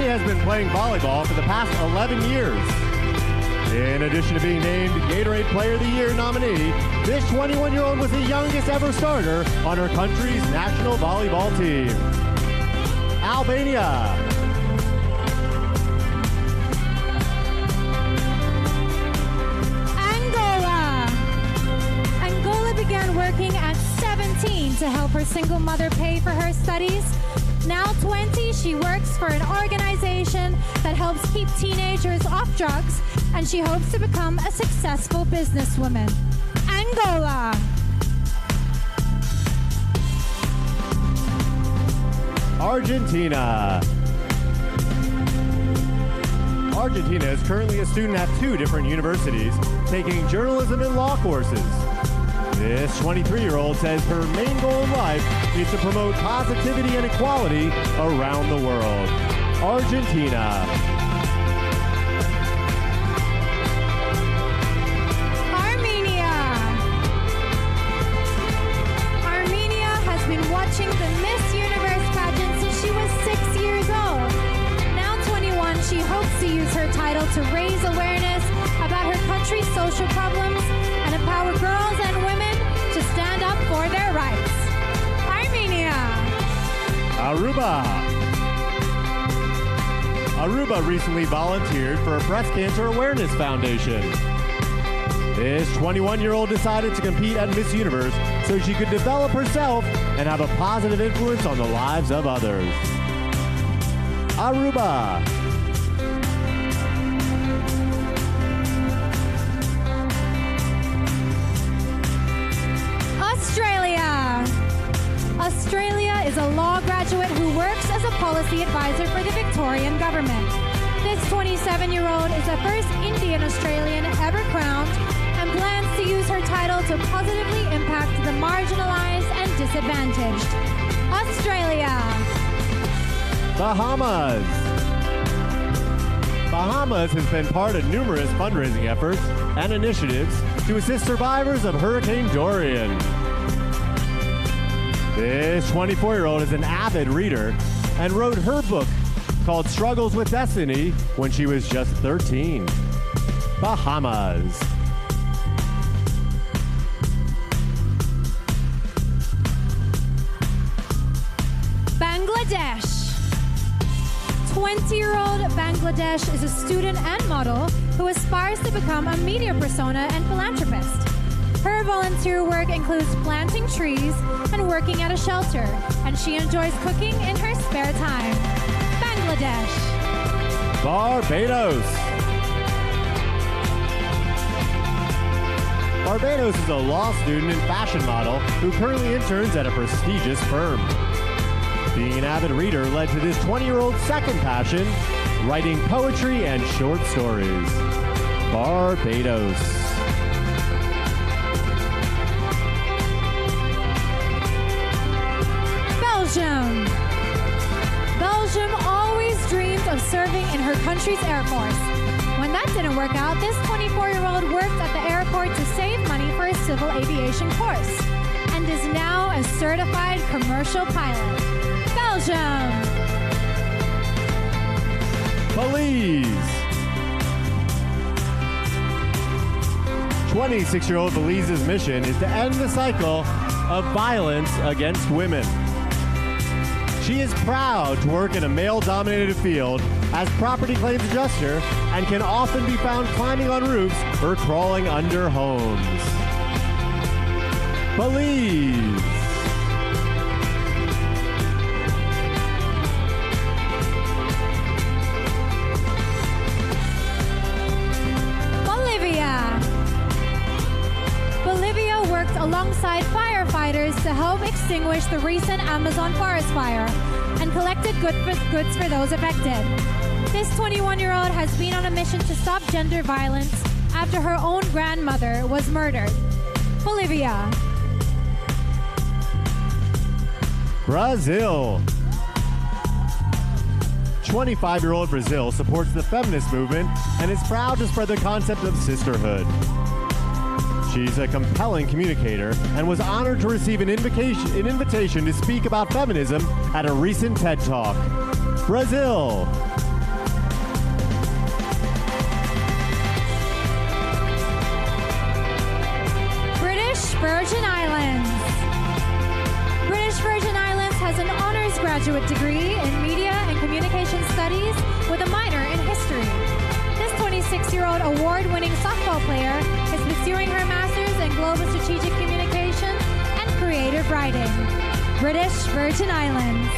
Albania has been playing volleyball for the past 11 years. In addition to being named Gatorade Player of the Year nominee, this 21-year-old was the youngest ever starter on her country's national volleyball team. Albania. Angola began working at 17 to help her single mother pay for her studies. Now 20, she works for an organization that helps keep teenagers off drugs, and she hopes to become a successful businesswoman. Angola. Argentina. Argentina is currently a student at 2 different universities, taking journalism and law courses. This 23-year-old says her main goal in life is to promote positivity and equality around the world. Argentina. Armenia has been watching the Miss Universe pageant since she was 6 years old. Now 21, she hopes to use her title to raise awareness about her country's social problems and empower girls and women to stand up for their rights. Armenia. Aruba. Aruba recently volunteered for a breast cancer awareness foundation. This 21-year-old decided to compete at Miss Universe so she could develop herself and have a positive influence on the lives of others. Aruba. Australia is a law graduate who works as a policy advisor for the Victorian government. This 27-year-old is the first Indian Australian ever crowned and plans to use her title to positively impact the marginalized and disadvantaged. Australia. Bahamas. Bahamas has been part of numerous fundraising efforts and initiatives to assist survivors of Hurricane Dorian. This 24-year-old is an avid reader and wrote her book called Struggles with Destiny when she was just 13. Bahamas. Bangladesh. 20-year-old Bangladesh is a student and model who aspires to become a media persona and philanthropist. Her volunteer work includes planting trees and working at a shelter, and she enjoys cooking in her spare time. Bangladesh. Barbados. Barbados is a law student and fashion model who currently interns at a prestigious firm. Being an avid reader led to this 20-year-old's second passion, writing poetry and short stories. Barbados. Belgium. Belgium always dreamed of serving in her country's Air Force. When that didn't work out, this 24-year-old worked at the airport to save money for a civil aviation course and is now a certified commercial pilot. Belgium. Belize. 26-year-old Belize's mission is to end the cycle of violence against women. She is proud to work in a male-dominated field as property claims adjuster and can often be found climbing on roofs or crawling under homes. Belize. Bolivia worked alongside firefighters to help extinguish the recent Amazon forest fire and collected goods for those affected. This 21-year-old has been on a mission to stop gender violence after her own grandmother was murdered. Bolivia. Brazil. 25-year-old Brazil supports the feminist movement and is proud to spread the concept of sisterhood. She's a compelling communicator and was honored to receive an invitation to speak about feminism at a recent TED Talk. Brazil. Virgin Islands. British Virgin Islands has an honors graduate degree in media and communication studies with a minor in history. This 26-year-old award-winning softball player is pursuing her master's in global strategic communication and creative writing. British Virgin Islands.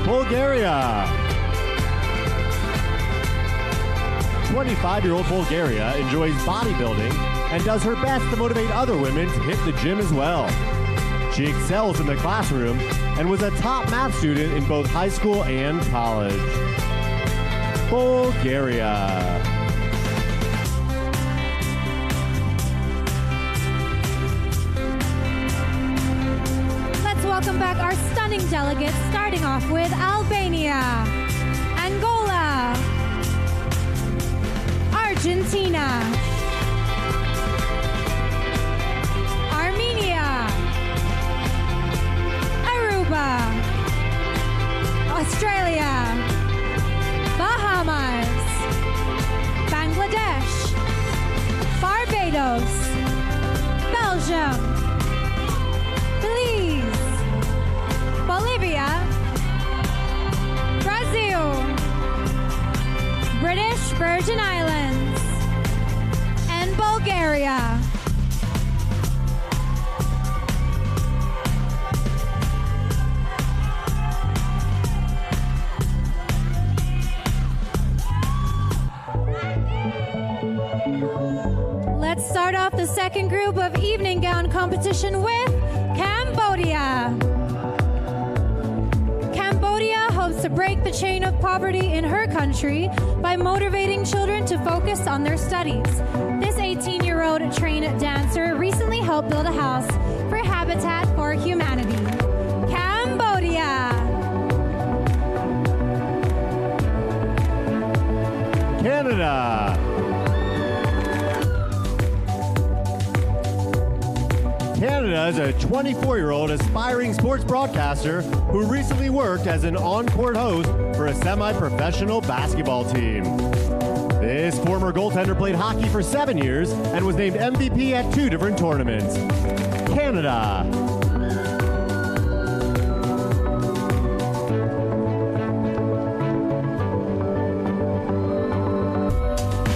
Bulgaria. 25-year-old Bulgaria enjoys bodybuilding and does her best to motivate other women to hit the gym as well. She excels in the classroom and was a top math student in both high school and college. Bulgaria. Let's welcome back our stunning delegates, starting off with Albania, Angola, Argentina, Armenia, Aruba, Australia, Bahamas, Bangladesh, Barbados, Belgium, Belize, Bolivia, Brazil, British Virgin Islands, and Bulgaria. Let's start off the second group of evening gown competition with Cambodia. Cambodia hopes to break the chain of poverty in her country by motivating children to focus on their studies. This 18-year-old trained dancer recently helped build a house for Habitat for Humanity. Cambodia. Canada. Canada is a 24-year-old aspiring sports broadcaster who recently worked as an on-court host for a semi-professional basketball team. This former goaltender played hockey for 7 years and was named MVP at 2 different tournaments. Canada.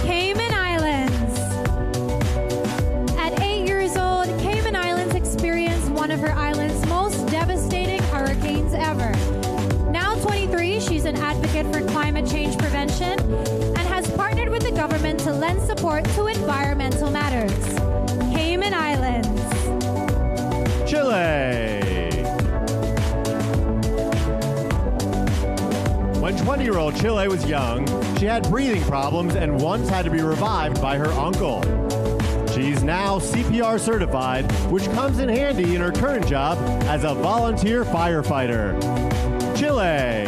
Cayman Islands. At 8 years old, Cayman Islands experienced one of her island's most devastating hurricanes ever. Now 23, she's an advocate for climate change prevention and has partnered with the government to lend support to environmental matters. Cayman Islands. Chile. When 20-year-old Chile was young, she had breathing problems and once had to be revived by her uncle. She's now CPR certified, which comes in handy in her current job as a volunteer firefighter. Chile.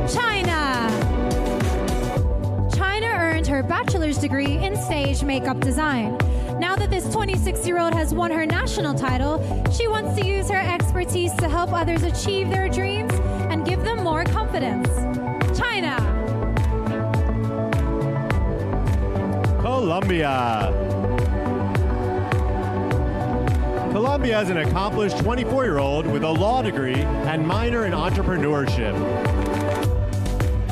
China. China earned her bachelor's degree in stage makeup design. Now that this 26-year-old has won her national title, she wants to use her expertise to help others achieve their dreams and give them more confidence. China. Colombia. Colombia is an accomplished 24-year-old with a law degree and minor in entrepreneurship.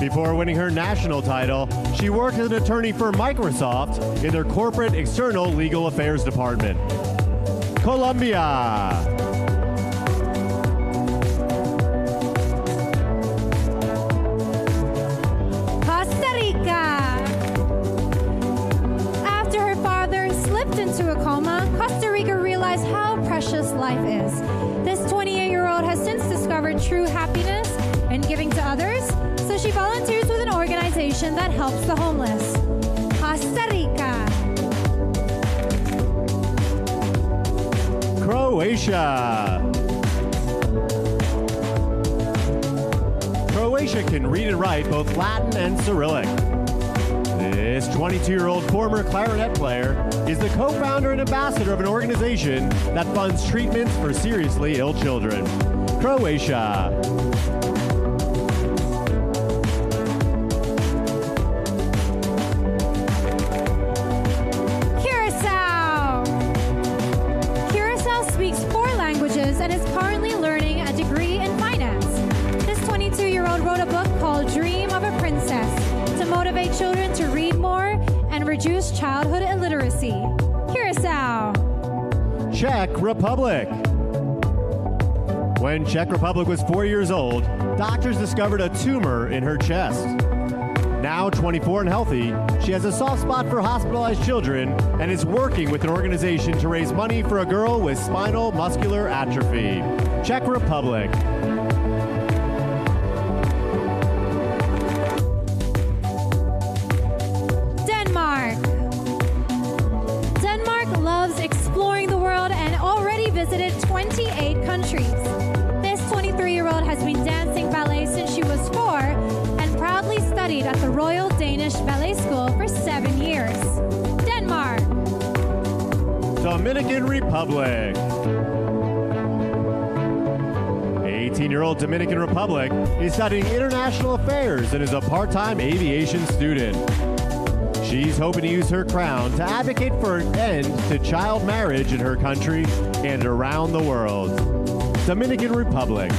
Before winning her national title, she worked as an attorney for Microsoft in their corporate external legal affairs department. Colombia. Costa Rica. After her father slipped into a coma, Costa Rica realized how precious life is. This 28-year-old has since discovered true happiness in giving to others, so she volunteers with an organization that helps the homeless. Costa Rica. Croatia. Croatia can read and write both Latin and Cyrillic. This 22-year-old former clarinet player is the co-founder and ambassador of an organization that funds treatments for seriously ill children. Croatia. motivate children to read more and reduce childhood illiteracy. Curacao. Czech Republic. When Czech Republic was 4 years old, doctors discovered a tumor in her chest. Now 24 and healthy, she has a soft spot for hospitalized children and is working with an organization to raise money for a girl with spinal muscular atrophy. Czech Republic. Denmark. Denmark loves exploring the world and already visited 28 countries. This 23-year-old has been dancing ballet since she was 4 and proudly studied at the Royal Danish Ballet School for 7 years. Denmark. Dominican Republic. 18-year-old Dominican Republic is studying international affairs and is a part-time aviation student. She's hoping to use her crown to advocate for an end to child marriage in her country and around the world. Dominican Republic.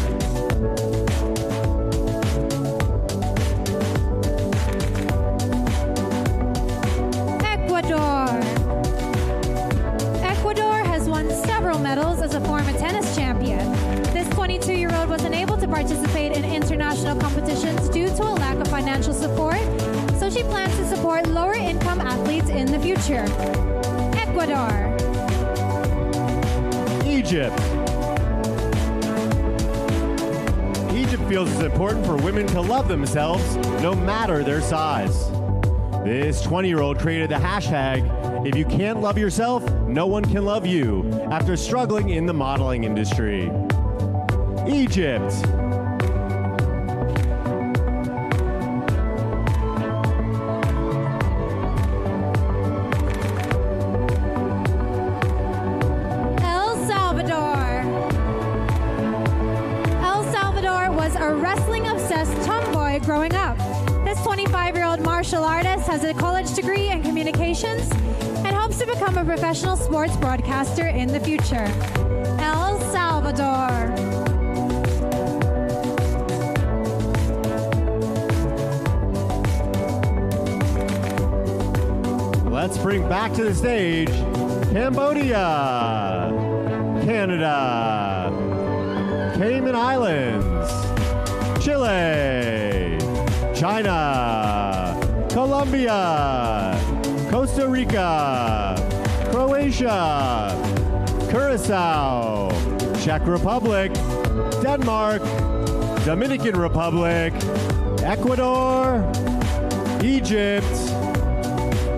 Ecuador has won several medals as a former tennis champion. This 22-year-old was unable to participate in international competitions due to a lack of financial support, so she plans to support lower-income athletes in the future. Ecuador. Egypt. Egypt feels it's important for women to love themselves no matter their size. This 20-year-old created the hashtag, "If you can't love yourself, no one can love you," after struggling in the modeling industry. Egypt. El Salvador. El Salvador was a wrestling-obsessed tomboy growing up. This 25-year-old martial artist has a college degree in communications and hopes to become a professional sports broadcaster in the future. El Salvador. Let's bring back to the stage Cambodia, Canada, Cayman Islands, Chile, China, Colombia, Costa Rica, Croatia, Curacao, Czech Republic, Denmark, Dominican Republic, Ecuador, Egypt,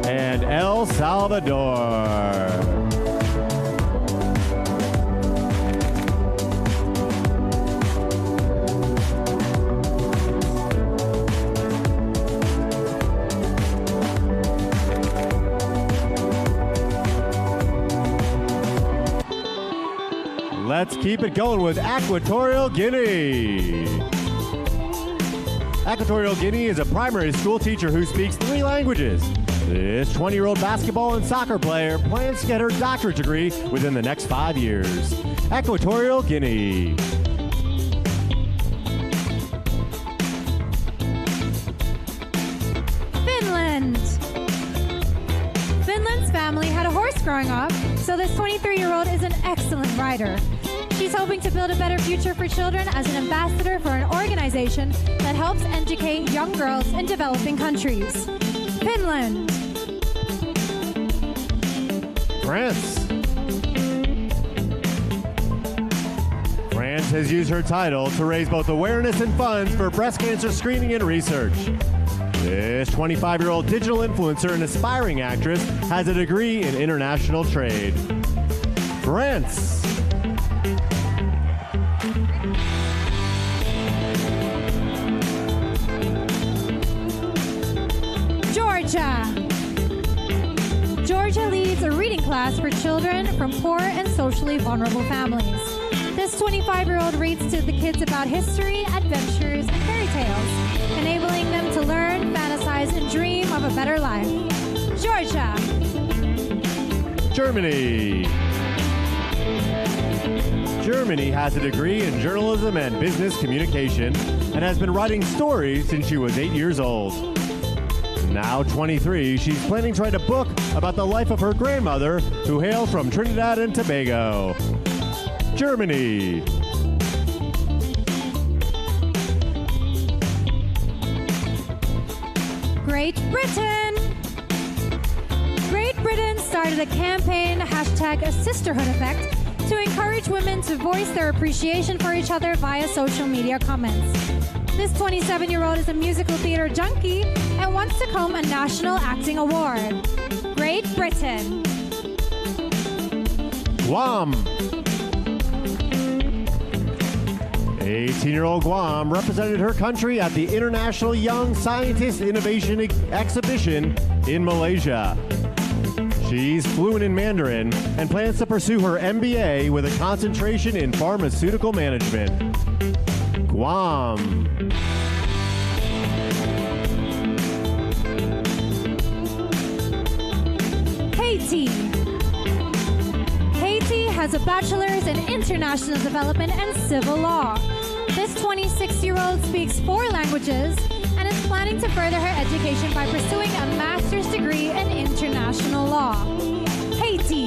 and El Salvador. Let's keep it going with Equatorial Guinea. Equatorial Guinea is a primary school teacher who speaks 3 languages. This 20-year-old basketball and soccer player plans to get her doctorate degree within the next 5 years. Equatorial Guinea. Finland. Finland's family had a horse growing up, so this 23-year-old is an excellent rider. She's hoping to build a better future for children as an ambassador for an organization that helps educate young girls in developing countries. Finland. France. France has used her title to raise both awareness and funds for breast cancer screening and research. This 25-year-old digital influencer and aspiring actress has a degree in international trade. France. Georgia leads a reading class for children from poor and socially vulnerable families. This 25-year-old reads to the kids about history, adventures, and fairy tales, enabling them to learn, fantasize, and dream of a better life. Georgia. Germany. Germany has a degree in journalism and business communication and has been writing stories since she was 8 years old. Now 23, she's planning to write a book about the life of her grandmother, who hailed from Trinidad and Tobago. Germany. Great Britain. Great Britain started a campaign, hashtag Sisterhood Effect, to encourage women to voice their appreciation for each other via social media comments. This 27-year-old is a musical theater junkie and wants to claim a National Acting Award. Great Britain. Guam. 18-year-old Guam represented her country at the International Young Scientist Innovation Exhibition in Malaysia. She's fluent in Mandarin and plans to pursue her MBA with a concentration in pharmaceutical management. Guam. Haiti. Haiti has a bachelor's in international development and civil law. This 26-year-old speaks 4 languages and is planning to further her education by pursuing a master's degree in international law. Haiti.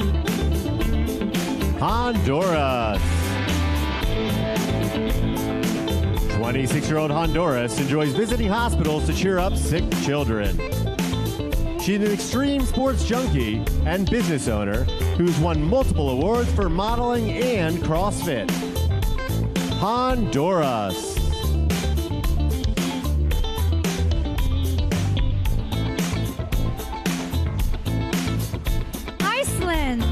Honduras. 26-year-old Honduras enjoys visiting hospitals to cheer up sick children. She's an extreme sports junkie and business owner who's won multiple awards for modeling and CrossFit. Honduras. Iceland.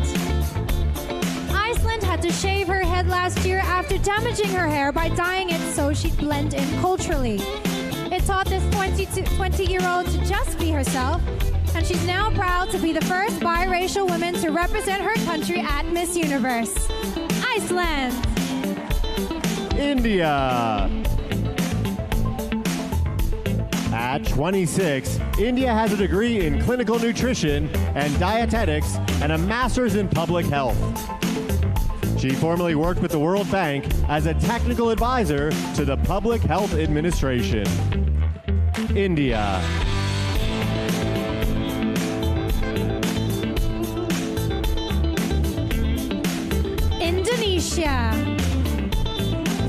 Iceland had to shave her head last year after damaging her hair by dyeing it so she'd blend in culturally. It taught this 20-year-old to just be herself, and she's now proud to be the first biracial woman to represent her country at Miss Universe. Iceland. India. At 26, India has a degree in clinical nutrition and dietetics and a master's in public health. She formerly worked with the World Bank as a technical advisor to the Public Health Administration. India. Indonesia.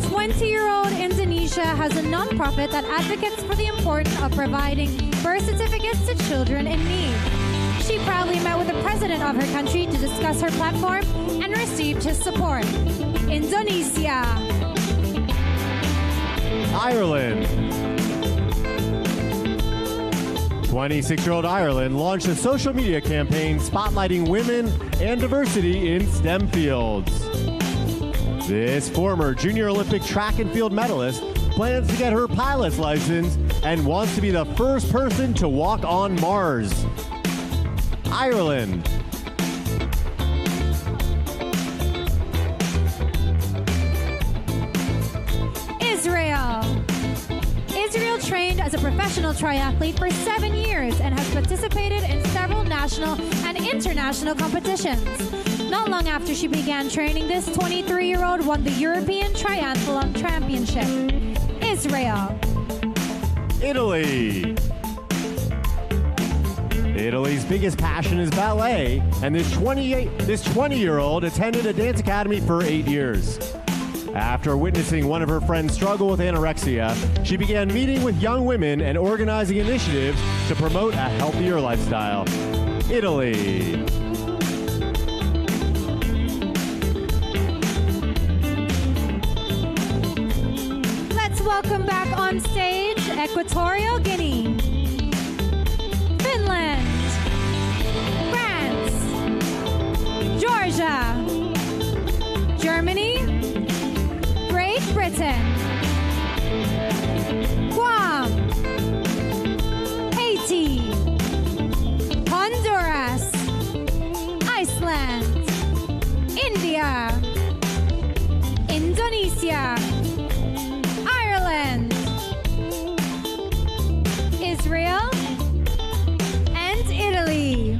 20-year-old Indonesia has a nonprofit that advocates for the importance of providing birth certificates to children in need. She proudly met with the president of her country to discuss her platform and received his support. Indonesia. Ireland. 26-year-old Ireland launched a social media campaign spotlighting women and diversity in STEM fields. This former Junior Olympic track and field medalist plans to get her pilot's license and wants to be the first person to walk on Mars. Ireland. Israel. Israel trained as a professional triathlete for 7 years and has participated in several national and international competitions. Not long after she began training, this 23-year-old won the European Triathlon Championship. Israel. Italy. Italy's biggest passion is ballet, and this 20-year-old attended a dance academy for 8 years. After witnessing one of her friends struggle with anorexia, she began meeting with young women and organizing initiatives to promote a healthier lifestyle. Italy. Let's welcome back on stage Equatorial Guinea, Finland, France, Georgia, Germany, Great Britain, Guam, Haiti, Honduras, Iceland, India, Indonesia, Ireland, Israel, and Italy.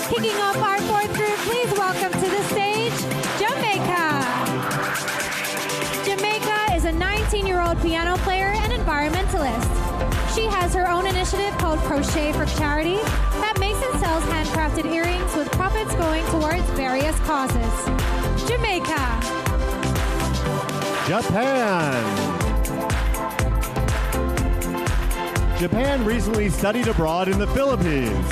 Kicking off our fourth group, please welcome to the stage, Jamaica. Jamaica is a 19-year-old piano player and environmentalist. She has her own initiative called Crochet for Charity that makes and sells handcrafted earrings with profits going towards various causes. Jamaica. Japan. Japan recently studied abroad in the Philippines.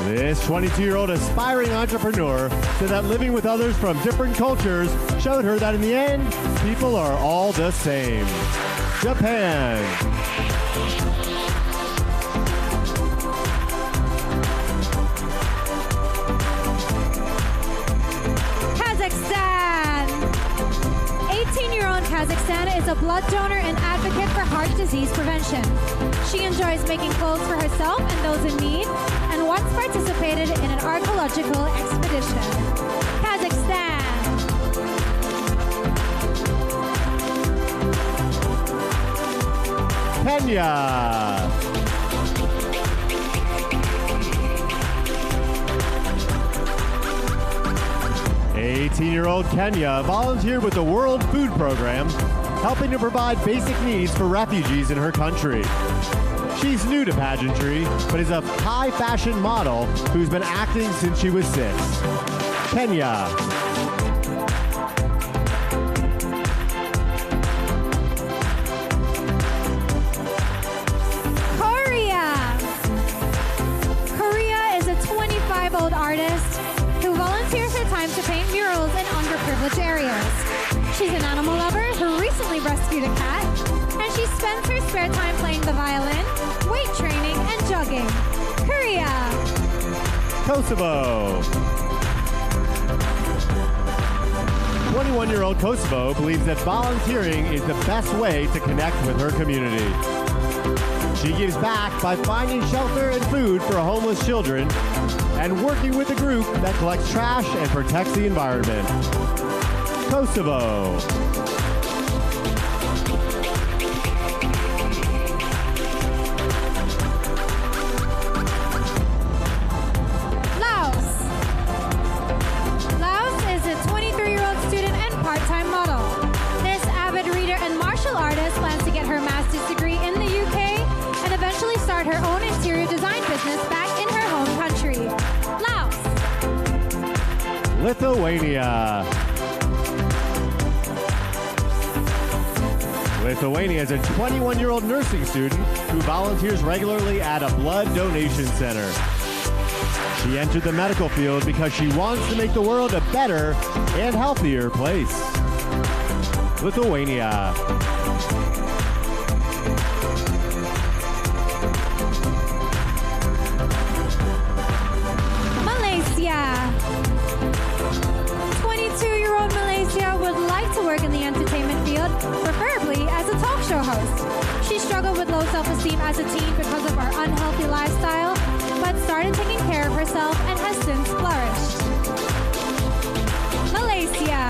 This 22-year-old aspiring entrepreneur said that living with others from different cultures showed her that in the end, people are all the same. Japan. Kazakhstan. 18-year-old Kazakhstan is a blood donor and advocate for heart disease prevention. She enjoys making clothes for herself and those in need, and once participated in an archaeological expedition. Kazakhstan. Kenya. 18-year-old Kenya volunteered with the World Food Program, helping to provide basic needs for refugees in her country. She's new to pageantry, but is a high fashion model who's been acting since she was 6. Kenya. Korea is a 25-year-old artist who volunteers her time to paint murals in underprivileged areas. She's an animal lover who recently rescued a cat, and she spends her spare time playing the violin, weight training, and jogging. Korea. Kosovo. 21-year-old Kosovo believes that volunteering is the best way to connect with her community. She gives back by finding shelter and food for homeless children and working with a group that collects trash and protects the environment. Kosovo. Laos is a 23-year-old student and part-time model. This avid reader and martial artist plans to get her master's degree in the UK and eventually start her own interior design business back in her home country. Laos. Lithuania. Lithuania is a 21-year-old nursing student who volunteers regularly at a blood donation center. She entered the medical field because she wants to make the world a better and healthier place. Lithuania. Malaysia. 22-year-old Malaysia would like to work in the entertainment field, preferably as a talk show host. She struggled with low self-esteem as a teen because of her unhealthy lifestyle, but started taking care of herself and has since flourished. Malaysia.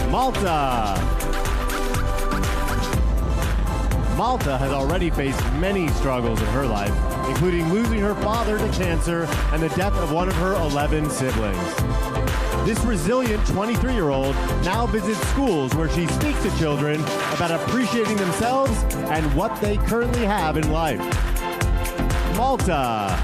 Malta. Malta has already faced many struggles in her life, including losing her father to cancer and the death of one of her 11 siblings. This resilient 23-year-old now visits schools where she speaks to children about appreciating themselves and what they currently have in life. Malta.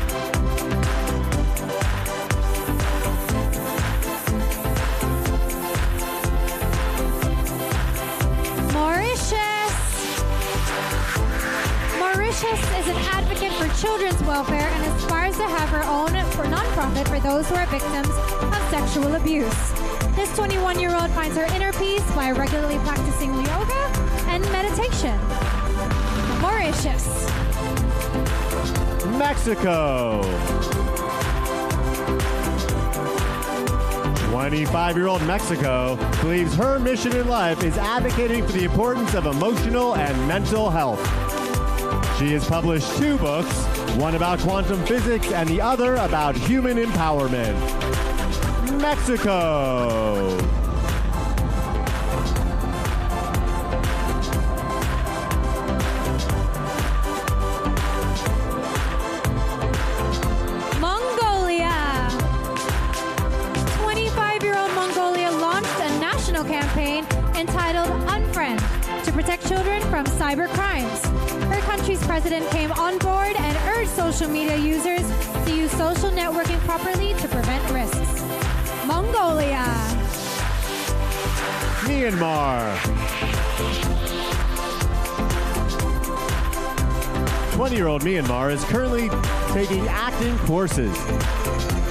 Mauritius is an advocate for children's welfare and aspires to have her own nonprofit for those who are victims of sexual abuse. This 21-year-old finds her inner peace by regularly practicing yoga and meditation. Mauritius. Mexico. 25-year-old Mexico believes her mission in life is advocating for the importance of emotional and mental health. She has published 2 books, one about quantum physics and the other about human empowerment. Mexico. protect children from cyber crimes. Her country's president came on board and urged social media users to use social networking properly to prevent risks. Mongolia. Myanmar. 20-year-old Myanmar is currently taking acting courses.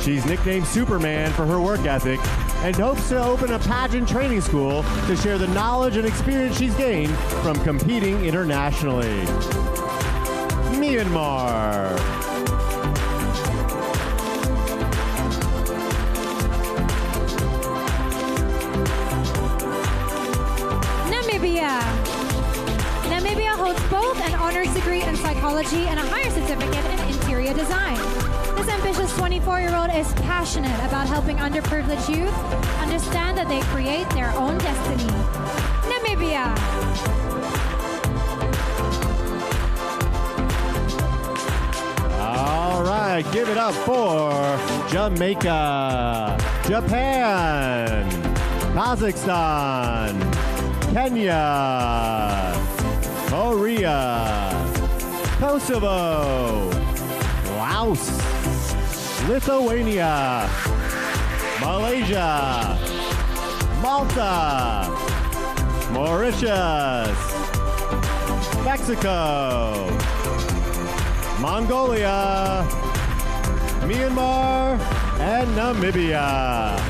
She's nicknamed Superman for her work ethic and hopes to open a pageant training school to share the knowledge and experience she's gained from competing internationally. Myanmar. Namibia holds both an honors degree in psychology and a higher certificate in interior design. This ambitious 24-year-old is passionate about helping underprivileged youth understand that they create their own destiny. Namibia. All right, give it up for Jamaica, Japan, Kazakhstan, Kenya, Korea, Kosovo, Laos, Lithuania, Malaysia, Malta, Mauritius, Mexico, Mongolia, Myanmar, and Namibia.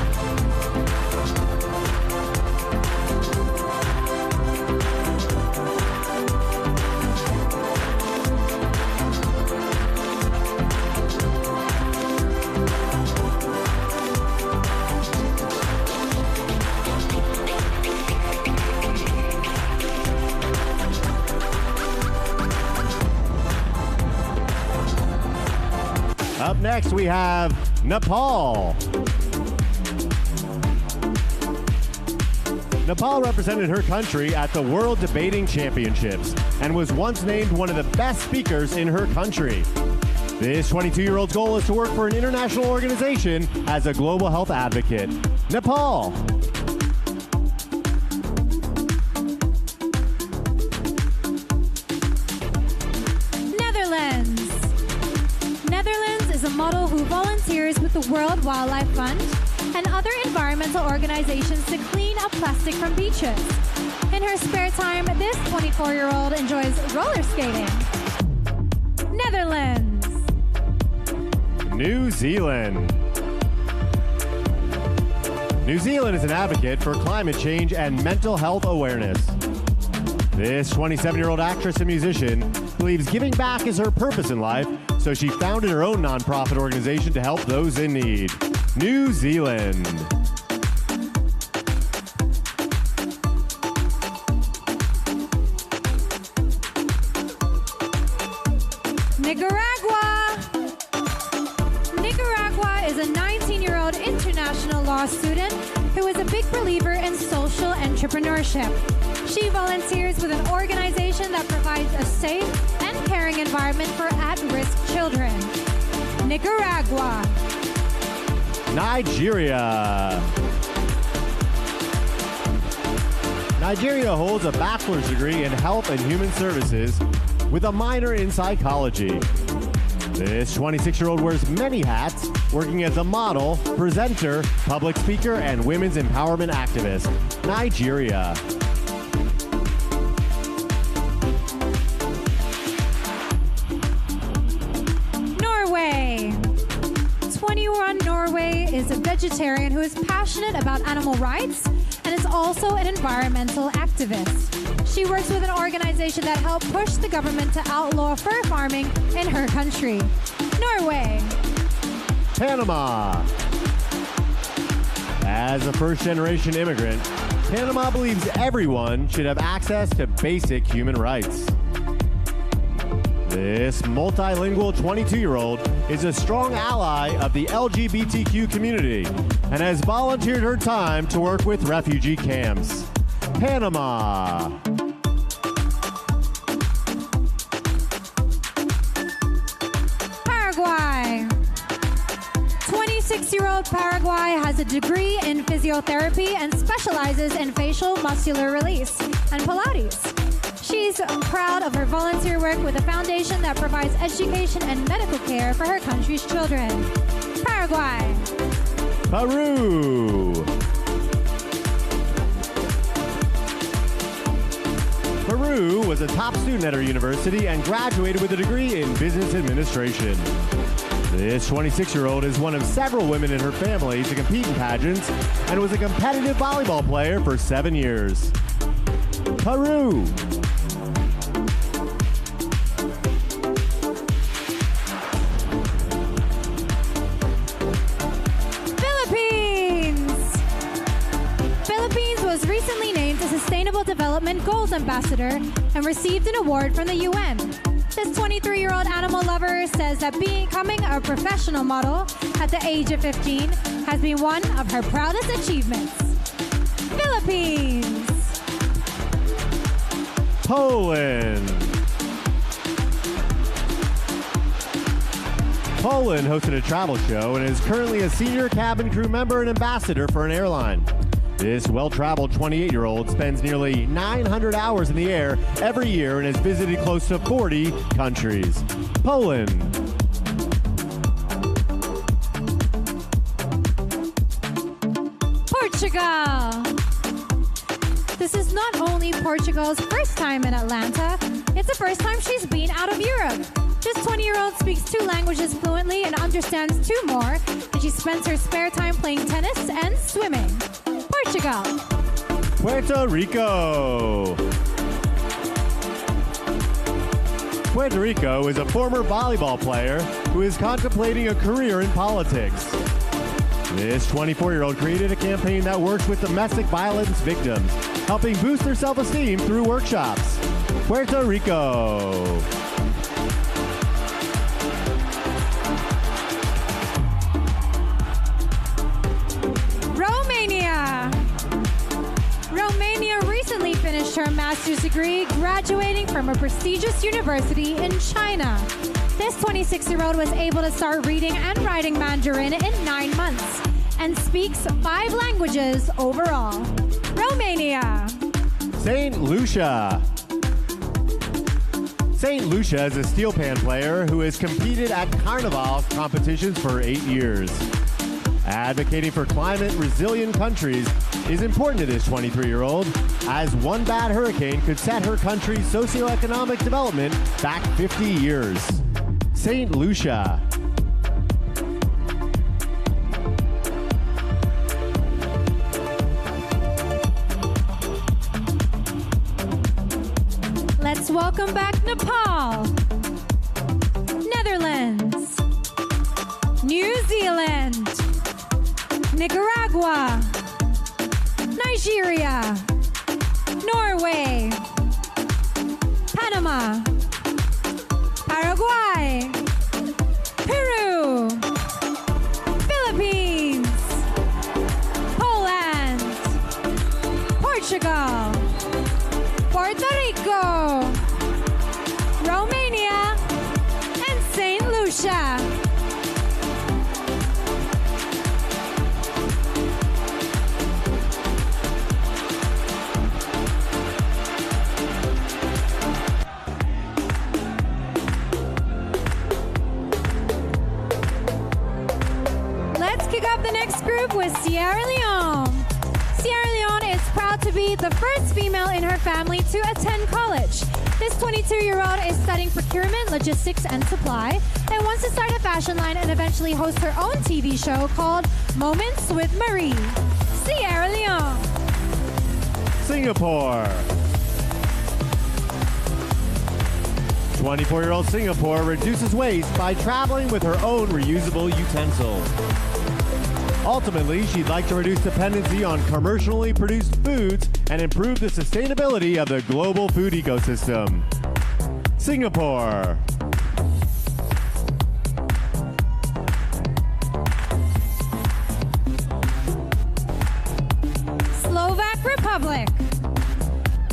Up next, we have Nepal. Nepal represented her country at the World Debating Championships and was once named one of the best speakers in her country. This 22-year-old's goal is to work for an international organization as a global health advocate. Nepal. Netherlands is a model who volunteers with the World Wildlife Fund and other environmental organizations to clean up plastic from beaches. In her spare time, this 24-year-old enjoys roller skating. Netherlands. New Zealand. New Zealand is an advocate for climate change and mental health awareness. This 27-year-old actress and musician believes giving back is her purpose in life, so she founded her own nonprofit organization to help those in need. New Zealand. Nicaragua. Nicaragua is a 19-year-old international law student who is a big believer in social entrepreneurship. She volunteers with an organization that provides a safe and caring environment for at-risk children. Nicaragua. Nigeria. Nigeria holds a bachelor's degree in health and human services with a minor in psychology. This 26-year-old wears many hats, working as a model, presenter, public speaker, and women's empowerment activist. Nigeria. Norway. 21 Norway is a vegetarian who is passionate about animal rights and is also an environmental activist. She works with an organization that helped push the government to outlaw fur farming in her country. Norway. Panama. As a first-generation immigrant, Panama believes everyone should have access to basic human rights. This multilingual 22-year-old is a strong ally of the LGBTQ community and has volunteered her time to work with refugee camps. Panama. Paraguay. 26-year-old Paraguay has a degree in physiotherapy and specializes in facial muscular release and Pilates. She's proud of her volunteer work with a foundation that provides education and medical care for her country's children. Paraguay. Peru. Peru was a top student at her university and graduated with a degree in business administration. This 26-year-old is one of several women in her family to compete in pageants and was a competitive volleyball player for 7 years. Peru. Philippines was recently named a Sustainable Development Goals Ambassador and received an award from the UN. This 23-year-old animal lover says that becoming a professional model at the age of 15 has been one of her proudest achievements. Philippines. Poland. Poland hosted a travel show and is currently a senior cabin crew member and ambassador for an airline. This well-traveled 28-year-old spends nearly 900 hours in the air every year and has visited close to 40 countries. Poland. Portugal. This is not only Portugal's first time in Atlanta, it's the first time she's been out of Europe. This 20-year-old speaks 2 languages fluently and understands 2 more, and she spends her spare time playing tennis and swimming. Portugal. Puerto Rico. Puerto Rico is a former volleyball player who is contemplating a career in politics. This 24-year-old created a campaign that works with domestic violence victims, helping boost their self-esteem through workshops. Puerto Rico. Romania recently finished her master's degree, graduating from a prestigious university in China. This 26-year-old was able to start reading and writing Mandarin in 9 months and speaks 5 languages overall. Romania. St. Lucia. St. Lucia is a steel pan player who has competed at carnival competitions for 8 years. Advocating for climate-resilient countries is important to this 23-year-old, as one bad hurricane could set her country's socioeconomic development back 50 years. St. Lucia. Let's welcome back Nepal, Netherlands, New Zealand, Nicaragua, Nigeria, Norway, Panama, Paraguay, Peru, Philippines, Poland, Portugal, Puerto Rico, Romania, and St. Lucia. Let's kick off the next group with Sierra Leone. Sierra Leone is proud to be the first female in her family to attend college. This 22-year-old is studying procurement, logistics, and supply, and wants to start a fashion line and eventually host her own TV show called Moments with Marie. Sierra Leone. Singapore. 24-year-old Singapore reduces waste by traveling with her own reusable utensils. Ultimately, she'd like to reduce dependency on commercially produced foods and improve the sustainability of the global food ecosystem. Singapore. Slovak Republic.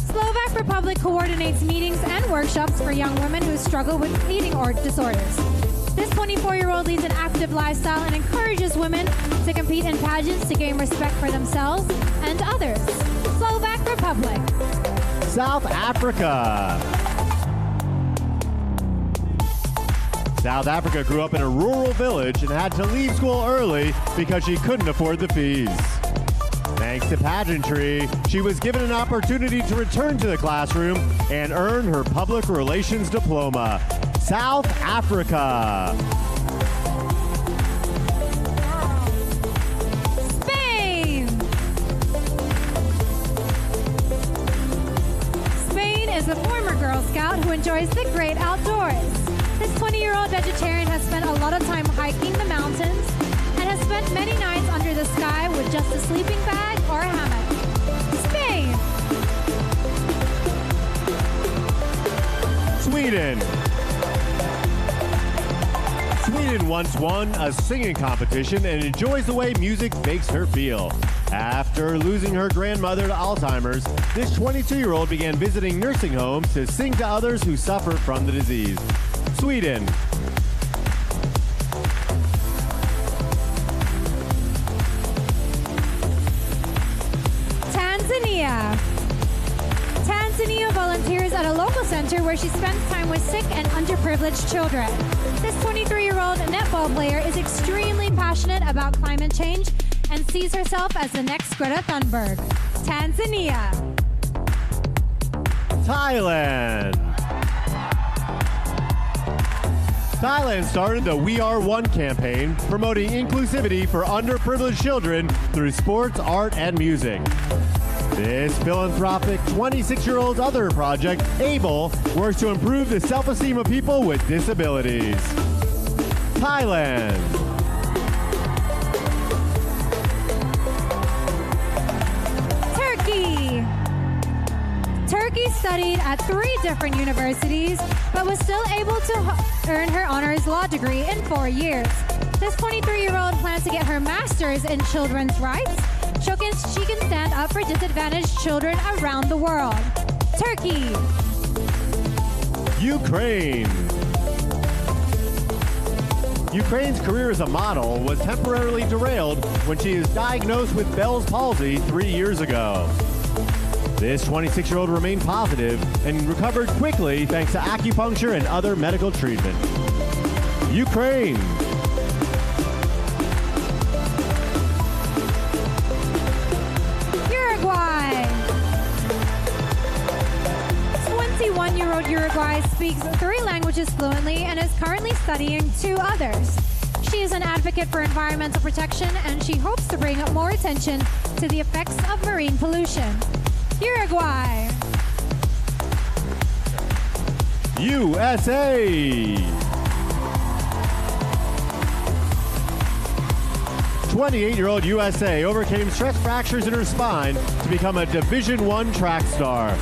Slovak Republic coordinates meetings and workshops for young women who struggle with eating disorders. This 24-year-old leads an active lifestyle and encourages women to compete in pageants to gain respect for themselves and others. Slovak Republic. South Africa. South Africa grew up in a rural village and had to leave school early because she couldn't afford the fees. Thanks to pageantry, she was given an opportunity to return to the classroom and earn her public relations diploma. South Africa. Spain. Spain is a former Girl Scout who enjoys the great outdoors. This 20-year-old vegetarian has spent a lot of time hiking the mountains and has spent many nights under the sky with just a sleeping bag or a hammock. Spain. Sweden. Sweden once won a singing competition and enjoys the way music makes her feel. After losing her grandmother to Alzheimer's, this 22-year-old began visiting nursing homes to sing to others who suffer from the disease. Sweden. Tanzania. Tanzania volunteers at a local center where she spends time with sick and underprivileged children. This 23-year-old netball player is extremely passionate about climate change and sees herself as the next Greta Thunberg. Tanzania. Thailand. Thailand started the We Are One campaign, promoting inclusivity for underprivileged children through sports, art, and music. This philanthropic 26-year-old's other project, ABLE, works to improve the self-esteem of people with disabilities. Thailand. Turkey. Turkey studied at 3 different universities, but was still able to earn her honors law degree in 4 years. This 23-year-old plans to get her master's in children's rights, so she can stand up for disadvantaged children around the world. Turkey. Ukraine. Ukraine's career as a model was temporarily derailed when she was diagnosed with Bell's palsy 3 years ago. This 26-year-old remained positive and recovered quickly thanks to acupuncture and other medical treatment. Ukraine. Uruguay. 21-year-old Uruguay speaks 3 languages fluently and is currently studying 2 others. She is an advocate for environmental protection and she hopes to bring more attention to the effects of marine pollution. Uruguay. USA. 28-year-old USA overcame stress fractures in her spine to become a Division I track star.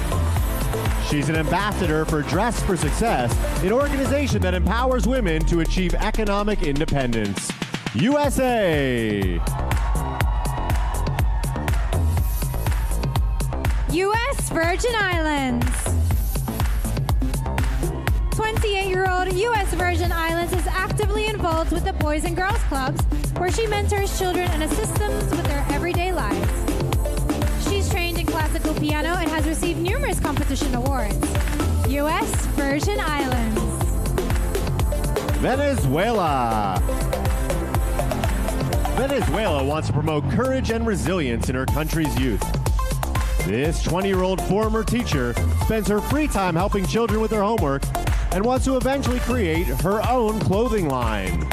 She's an ambassador for Dress for Success, an organization that empowers women to achieve economic independence. USA. U.S. Virgin Islands. 28-year-old U.S. Virgin Islands is actively involved with the Boys and Girls Clubs, where she mentors children and assists them with their everyday lives. She's trained in classical piano and has received numerous competition awards. U.S. Virgin Islands. Venezuela. Venezuela wants to promote courage and resilience in her country's youth. This 20-year-old former teacher spends her free time helping children with their homework and wants to eventually create her own clothing line.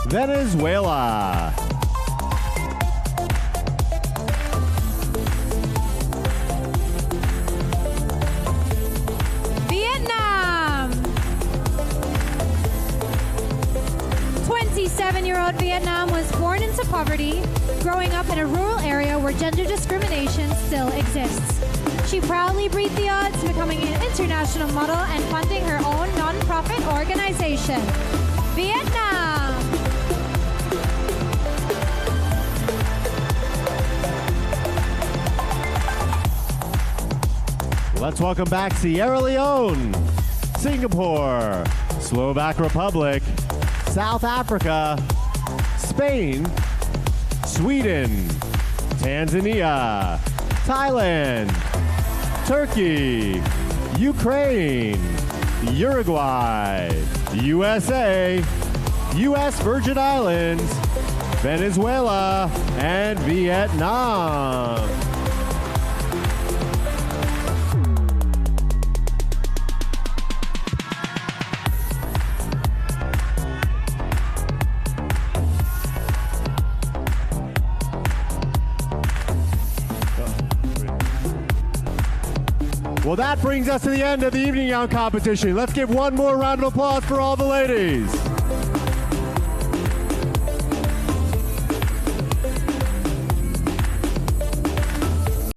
Venezuela. Vietnam. 27-year-old Vietnam was born into poverty, growing up in a rural area where gender discrimination still exists. She proudly beat the odds, becoming an international model and funding her own non-profit organization. Vietnam. Let's welcome back Sierra Leone, Singapore, Slovak Republic, South Africa, Spain, Sweden, Tanzania, Thailand, Turkey, Ukraine, Uruguay, USA, U.S. Virgin Islands, Venezuela, and Vietnam. Well, that brings us to the end of the evening gown competition. Let's give one more round of applause for all the ladies.